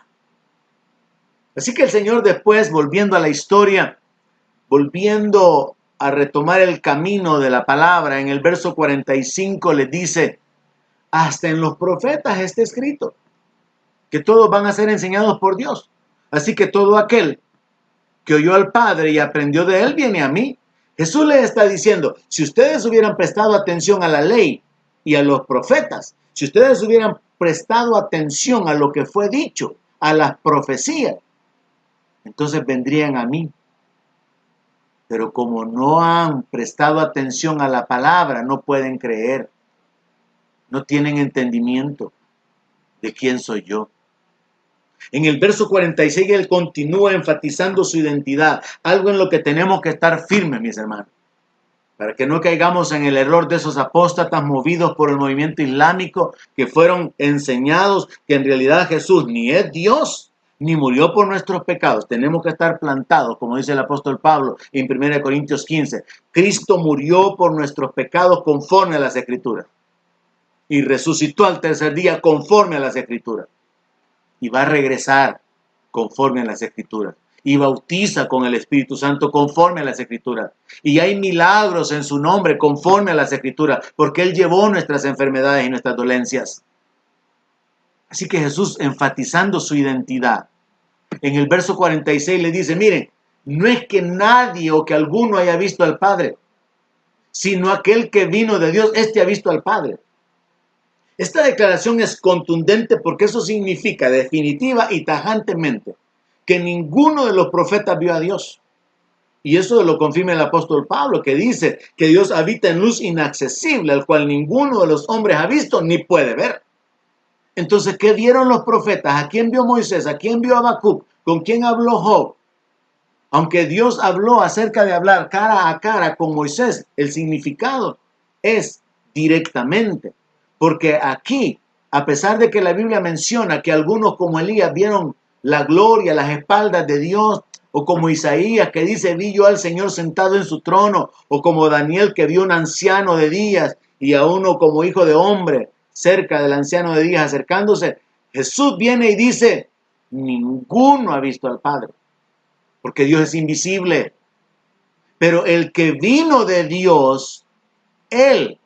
Así que el Señor después, volviendo a la historia, volviendo a retomar el camino de la palabra, en el verso 45 les dice: hasta en los profetas está escrito que todos van a ser enseñados por Dios. Así que todo aquel que oyó al Padre y aprendió de Él viene a mí. Jesús les está diciendo: si ustedes hubieran prestado atención a la ley y a los profetas, si ustedes hubieran prestado atención a lo que fue dicho, a las profecías, entonces vendrían a mí. Pero como no han prestado atención a la palabra, no pueden creer. No tienen entendimiento de quién soy yo. En el verso 46 él continúa enfatizando su identidad, algo en lo que tenemos que estar firmes, mis hermanos, para que no caigamos en el error de esos apóstatas movidos por el movimiento islámico que fueron enseñados que en realidad Jesús ni es Dios ni murió por nuestros pecados. Tenemos que estar plantados, como dice el apóstol Pablo en 1 Corintios 15. Cristo murió por nuestros pecados conforme a las Escrituras y resucitó al tercer día conforme a las Escrituras. Y va a regresar conforme a las Escrituras. Y bautiza con el Espíritu Santo conforme a las Escrituras. Y hay milagros en su nombre conforme a las Escrituras, porque Él llevó nuestras enfermedades y nuestras dolencias. Así que Jesús, enfatizando su identidad, en el verso 46 le dice: miren, no es que nadie o que alguno haya visto al Padre, sino aquel que vino de Dios, este ha visto al Padre. Esta declaración es contundente porque eso significa definitiva y tajantemente que ninguno de los profetas vio a Dios. Y eso lo confirma el apóstol Pablo, que dice que Dios habita en luz inaccesible, al cual ninguno de los hombres ha visto ni puede ver. Entonces, ¿qué vieron los profetas? ¿A quién vio Moisés? ¿A quién vio Habacuc? ¿Con quién habló Job? Aunque Dios habló acerca de hablar cara a cara con Moisés, el significado es directamente. Porque aquí, a pesar de que la Biblia menciona que algunos como Elías vieron la gloria, las espaldas de Dios, o como Isaías que dice: vi yo al Señor sentado en su trono, o como Daniel que vio un anciano de días y a uno como hijo de hombre cerca del anciano de días acercándose, Jesús viene y dice: ninguno ha visto al Padre, porque Dios es invisible. Pero el que vino de Dios, Él,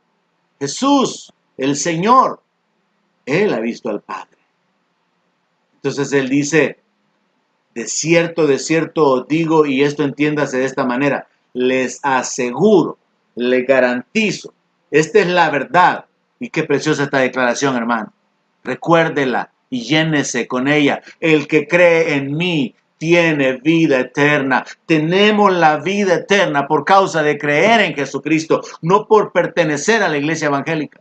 Jesús, el Señor, Él ha visto al Padre. Entonces Él dice: de cierto os digo, y esto entiéndase de esta manera, les aseguro, les garantizo, esta es la verdad. Y qué preciosa esta declaración, hermano. Recuérdela y llénese con ella. El que cree en mí tiene vida eterna. Tenemos la vida eterna por causa de creer en Jesucristo, no por pertenecer a la iglesia evangélica.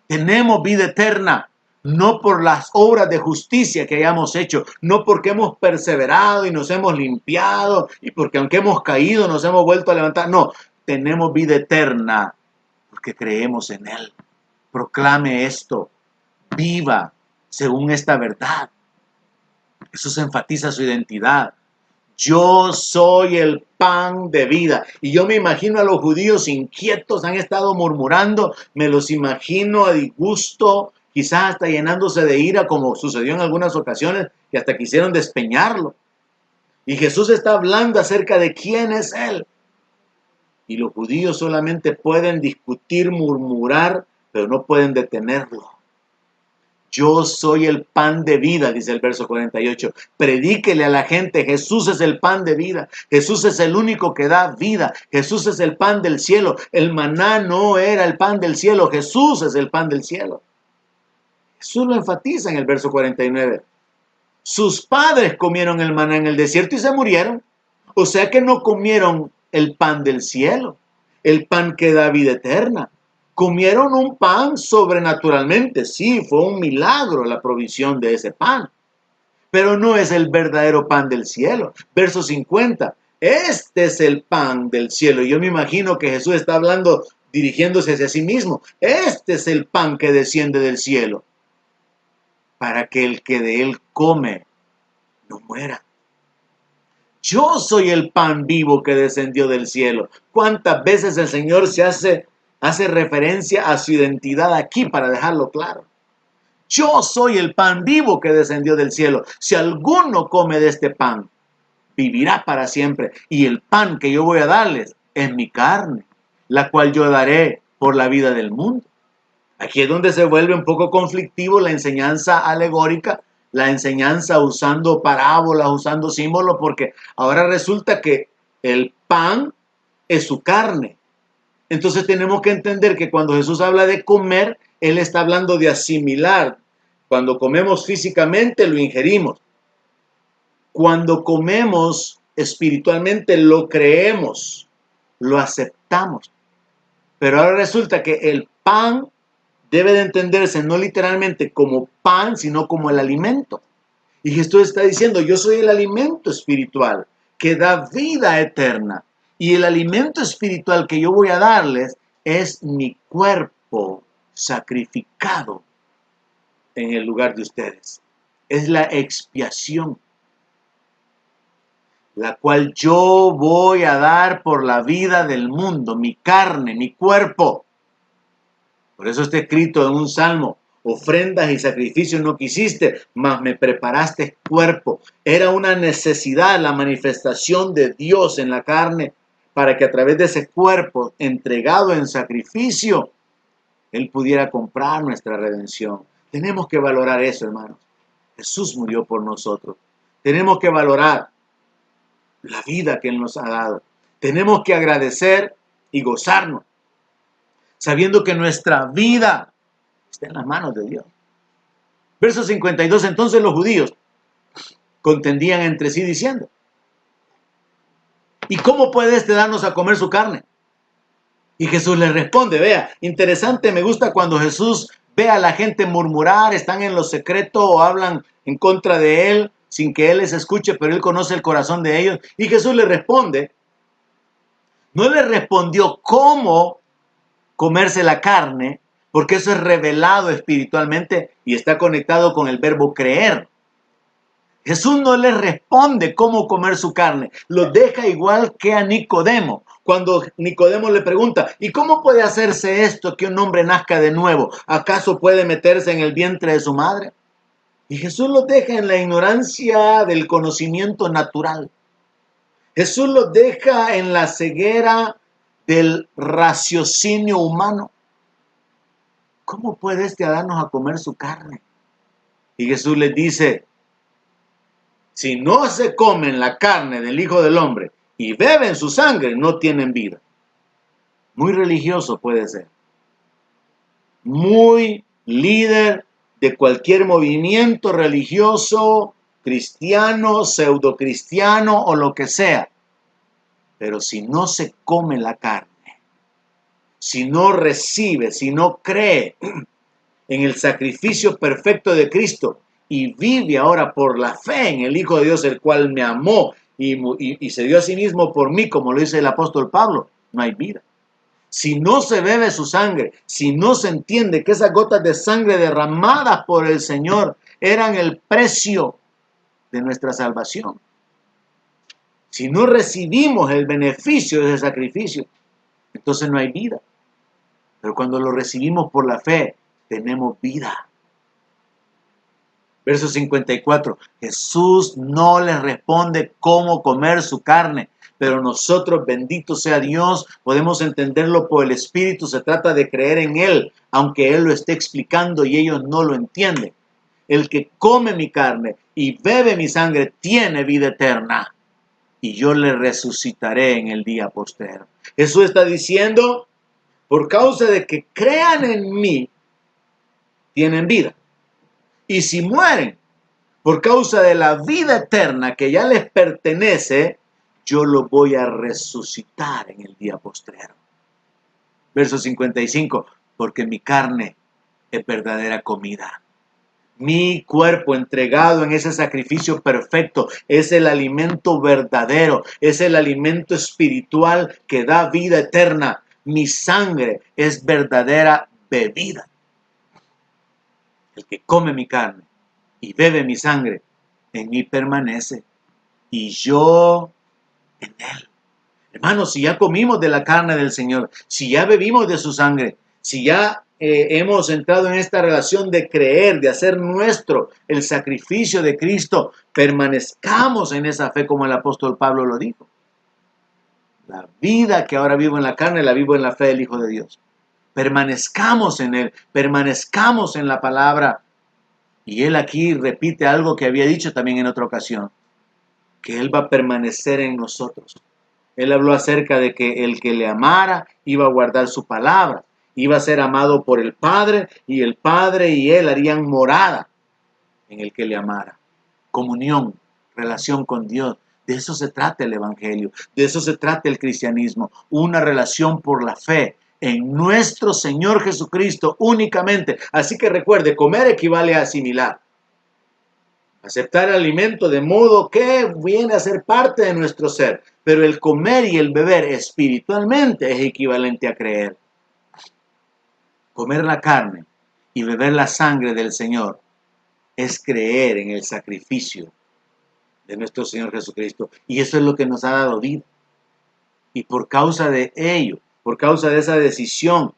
Tenemos vida eterna, no por las obras de justicia que hayamos hecho, no porque hemos perseverado y nos hemos limpiado, y porque aunque hemos caído nos hemos vuelto a levantar. No, tenemos vida eterna porque creemos en Él. Proclame esto, viva según esta verdad. Eso enfatiza su identidad. Yo soy el pan de vida. Y yo me imagino a los judíos inquietos, han estado murmurando, me los imagino a disgusto, quizás hasta llenándose de ira, como sucedió en algunas ocasiones, que hasta quisieron despeñarlo. Y Jesús está hablando acerca de quién es Él. Y los judíos solamente pueden discutir, murmurar, pero no pueden detenerlo. Yo soy el pan de vida, dice el verso 48. Predíquele a la gente, Jesús es el pan de vida. Jesús es el único que da vida. Jesús es el pan del cielo. El maná no era el pan del cielo. Jesús es el pan del cielo. Jesús lo enfatiza en el verso 49. Sus padres comieron el maná en el desierto y se murieron. O sea que no comieron el pan del cielo, el pan que da vida eterna. Comieron un pan sobrenaturalmente, sí, fue un milagro la provisión de ese pan, pero no es el verdadero pan del cielo. Verso 50, este es el pan del cielo. Yo me imagino que Jesús está hablando, dirigiéndose hacia sí mismo. Este es el pan que desciende del cielo, para que el que de él come no muera. Yo soy el pan vivo que descendió del cielo. ¿Cuántas veces el Señor se hace referencia a su identidad aquí para dejarlo claro? Yo soy el pan vivo que descendió del cielo. Si alguno come de este pan, vivirá para siempre. Y el pan que yo voy a darles es mi carne, la cual yo daré por la vida del mundo. Aquí es donde se vuelve un poco conflictivo la enseñanza alegórica, la enseñanza usando parábolas, usando símbolos, porque ahora resulta que el pan es su carne. Entonces tenemos que entender que cuando Jesús habla de comer, Él está hablando de asimilar. Cuando comemos físicamente, lo ingerimos. Cuando comemos espiritualmente, lo creemos, lo aceptamos. Pero ahora resulta que el pan debe de entenderse no literalmente como pan, sino como el alimento. Y Jesús está diciendo, yo soy el alimento espiritual que da vida eterna. Y el alimento espiritual que yo voy a darles es mi cuerpo sacrificado en el lugar de ustedes. Es la expiación, la cual yo voy a dar por la vida del mundo, mi carne, mi cuerpo. Por eso está escrito en un salmo, ofrendas y sacrificios no quisiste, mas me preparaste cuerpo. Era una necesidad la manifestación de Dios en la carne para que a través de ese cuerpo entregado en sacrificio, Él pudiera comprar nuestra redención. Tenemos que valorar eso, hermanos. Jesús murió por nosotros. Tenemos que valorar la vida que Él nos ha dado. Tenemos que agradecer y gozarnos, sabiendo que nuestra vida está en las manos de Dios. Verso 52, entonces los judíos contendían entre sí diciendo, ¿y cómo puede este darnos a comer su carne? Y Jesús les responde, vea, interesante, me gusta cuando Jesús ve a la gente murmurar, están en lo secreto o hablan en contra de Él sin que Él les escuche, pero Él conoce el corazón de ellos. Y Jesús les responde, no les respondió cómo comerse la carne, porque eso es revelado espiritualmente y está conectado con el verbo creer. Jesús no les responde cómo comer su carne, lo deja igual que a Nicodemo. Cuando Nicodemo le pregunta, ¿y cómo puede hacerse esto que un hombre nazca de nuevo? ¿Acaso puede meterse en el vientre de su madre? Y Jesús los deja en la ignorancia del conocimiento natural. Jesús los deja en la ceguera del raciocinio humano. ¿Cómo puede este darnos a comer su carne? Y Jesús les dice, si no se comen la carne del Hijo del Hombre y beben su sangre, no tienen vida. Muy religioso puede ser. Muy líder de cualquier movimiento religioso, cristiano, pseudocristiano o lo que sea. Pero si no se come la carne, si no recibe, si no cree en el sacrificio perfecto de Cristo y vive ahora por la fe en el Hijo de Dios, el cual me amó y se dio a sí mismo por mí, como lo dice el apóstol Pablo, no hay vida. Si no se bebe su sangre, si no se entiende que esas gotas de sangre derramadas por el Señor eran el precio de nuestra salvación, si no recibimos el beneficio de ese sacrificio, entonces no hay vida. Pero cuando lo recibimos por la fe, tenemos vida. Verso 54. Jesús no les responde cómo comer su carne, pero nosotros, bendito sea Dios, podemos entenderlo por el Espíritu. Se trata de creer en Él, aunque Él lo esté explicando y ellos no lo entienden. El que come mi carne y bebe mi sangre tiene vida eterna, y yo le resucitaré en el día postrero. Jesús está diciendo, por causa de que crean en mí, tienen vida. Y si mueren, por causa de la vida eterna que ya les pertenece, yo lo voy a resucitar en el día postrero. Verso 55, porque mi carne es verdadera comida. Mi cuerpo entregado en ese sacrificio perfecto es el alimento verdadero, es el alimento espiritual que da vida eterna. Mi sangre es verdadera bebida. El que come mi carne y bebe mi sangre, en mí permanece y yo en él. Hermanos, si ya comimos de la carne del Señor, si ya bebimos de su sangre, si ya hemos entrado en esta relación de creer, de hacer nuestro el sacrificio de Cristo, permanezcamos en esa fe como el apóstol Pablo lo dijo. La vida que ahora vivo en la carne, la vivo en la fe del Hijo de Dios. Permanezcamos en Él, permanezcamos en la palabra. Y Él aquí repite algo que había dicho también en otra ocasión, que Él va a permanecer en nosotros. Él habló acerca de que el que le amara iba a guardar su palabra, iba a ser amado por el Padre, y el Padre y Él harían morada en el que le amara. Comunión, relación con Dios. De eso se trata el Evangelio, de eso se trata el cristianismo, una relación por la fe en nuestro Señor Jesucristo únicamente. Así que recuerde, comer equivale a asimilar. Aceptar el alimento de modo que viene a ser parte de nuestro ser. Pero el comer y el beber espiritualmente es equivalente a creer. Comer la carne y beber la sangre del Señor es creer en el sacrificio de nuestro Señor Jesucristo. Y eso es lo que nos ha dado vida. Y por causa de ello, por causa de esa decisión,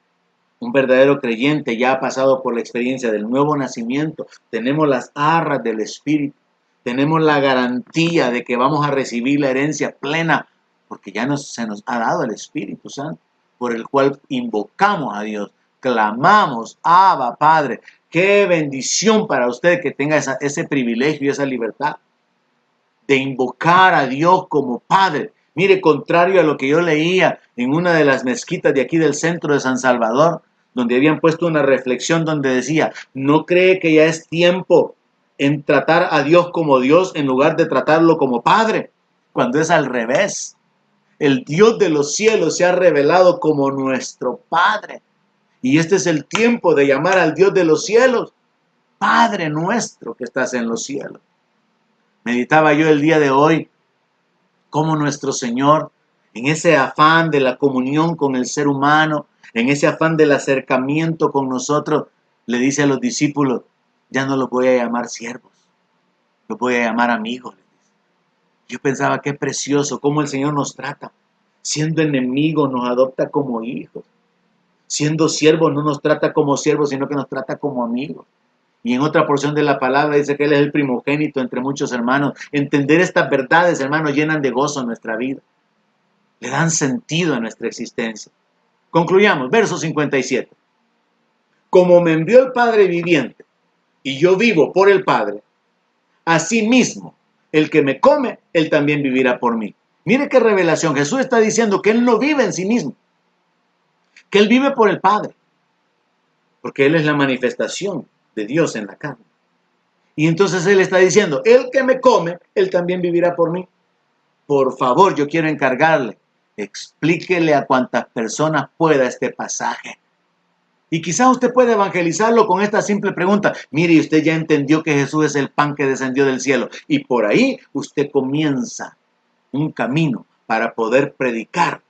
un verdadero creyente ya ha pasado por la experiencia del nuevo nacimiento. Tenemos las arras del Espíritu. Tenemos la garantía de que vamos a recibir la herencia plena, porque ya se nos ha dado el Espíritu Santo, por el cual invocamos a Dios, clamamos, Abba, Padre. Qué bendición para usted que tenga ese privilegio y esa libertad de invocar a Dios como Padre. Mire, contrario a lo que yo leía en una de las mezquitas de aquí del centro de San Salvador, donde habían puesto una reflexión donde decía, ¿no cree que ya es tiempo en tratar a Dios como Dios en lugar de tratarlo como Padre? Cuando es al revés. El Dios de los cielos se ha revelado como nuestro Padre. Y este es el tiempo de llamar al Dios de los cielos, Padre nuestro que estás en los cielos. Meditaba yo el día de hoy cómo nuestro Señor, en ese afán de la comunión con el ser humano, en ese afán del acercamiento con nosotros, le dice a los discípulos, ya no los voy a llamar siervos, los voy a llamar amigos. Yo pensaba qué precioso cómo el Señor nos trata. Siendo enemigos nos adopta como hijos. Siendo siervos no nos trata como siervos, sino que nos trata como amigos. Y en otra porción de la palabra dice que Él es el primogénito entre muchos hermanos. Entender estas verdades, hermanos, llenan de gozo nuestra vida. Le dan sentido a nuestra existencia. Concluyamos, verso 57. Como me envió el Padre viviente, y yo vivo por el Padre, asimismo, el que me come, Él también vivirá por mí. Mire qué revelación. Jesús está diciendo que Él no vive en sí mismo, que Él vive por el Padre, porque Él es la manifestación de Dios en la carne. Y entonces Él está diciendo, el que me come, Él también vivirá por mí. Por favor, yo quiero encargarle, explíquele a cuantas personas pueda este pasaje. Y quizás usted puede evangelizarlo con esta simple pregunta. Mire, usted ya entendió que Jesús es el pan que descendió del cielo. Y por ahí usted comienza un camino para poder predicar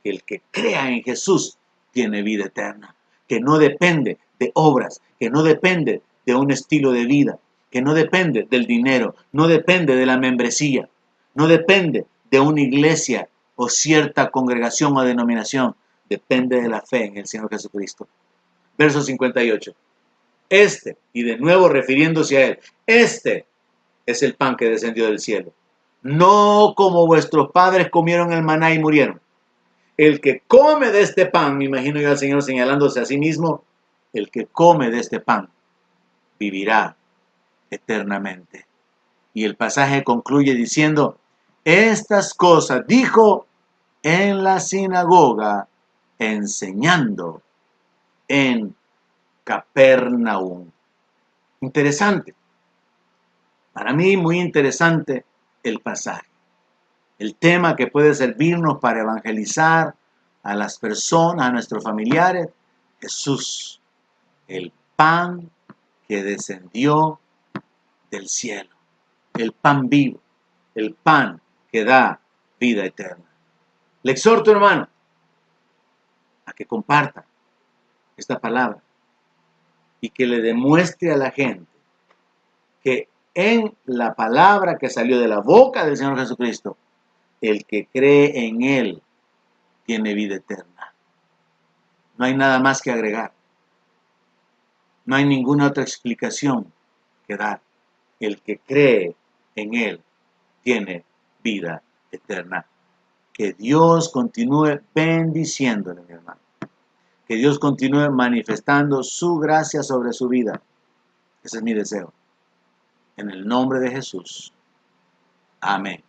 que el que crea en Jesús tiene vida eterna. Que no depende de obras, que no depende de un estilo de vida, que no depende del dinero, no depende de la membresía, no depende de una iglesia o cierta congregación o denominación. Depende de la fe en el Señor Jesucristo. Verso 58. Y de nuevo refiriéndose a Él, este es el pan que descendió del cielo. no como vuestros padres comieron el maná y murieron. El que come de este pan, me imagino yo al Señor señalándose a sí mismo, el que come de este pan vivirá eternamente. Y el pasaje concluye diciendo, estas cosas dijo en la sinagoga, enseñando en Capernaum. Interesante. Para mí muy interesante el pasaje. El tema que puede servirnos para evangelizar a las personas, a nuestros familiares. Jesús, el pan que descendió del cielo. El pan vivo. El pan que da vida eterna. Le exhorto, hermano, a que comparta esta palabra y que le demuestre a la gente que en la palabra que salió de la boca del Señor Jesucristo, el que cree en Él tiene vida eterna. No hay nada más que agregar. No hay ninguna otra explicación que dar. El que cree en Él tiene vida eterna. Que Dios continúe bendiciéndole, mi hermano. Que Dios continúe manifestando su gracia sobre su vida. Ese es mi deseo. En el nombre de Jesús. Amén.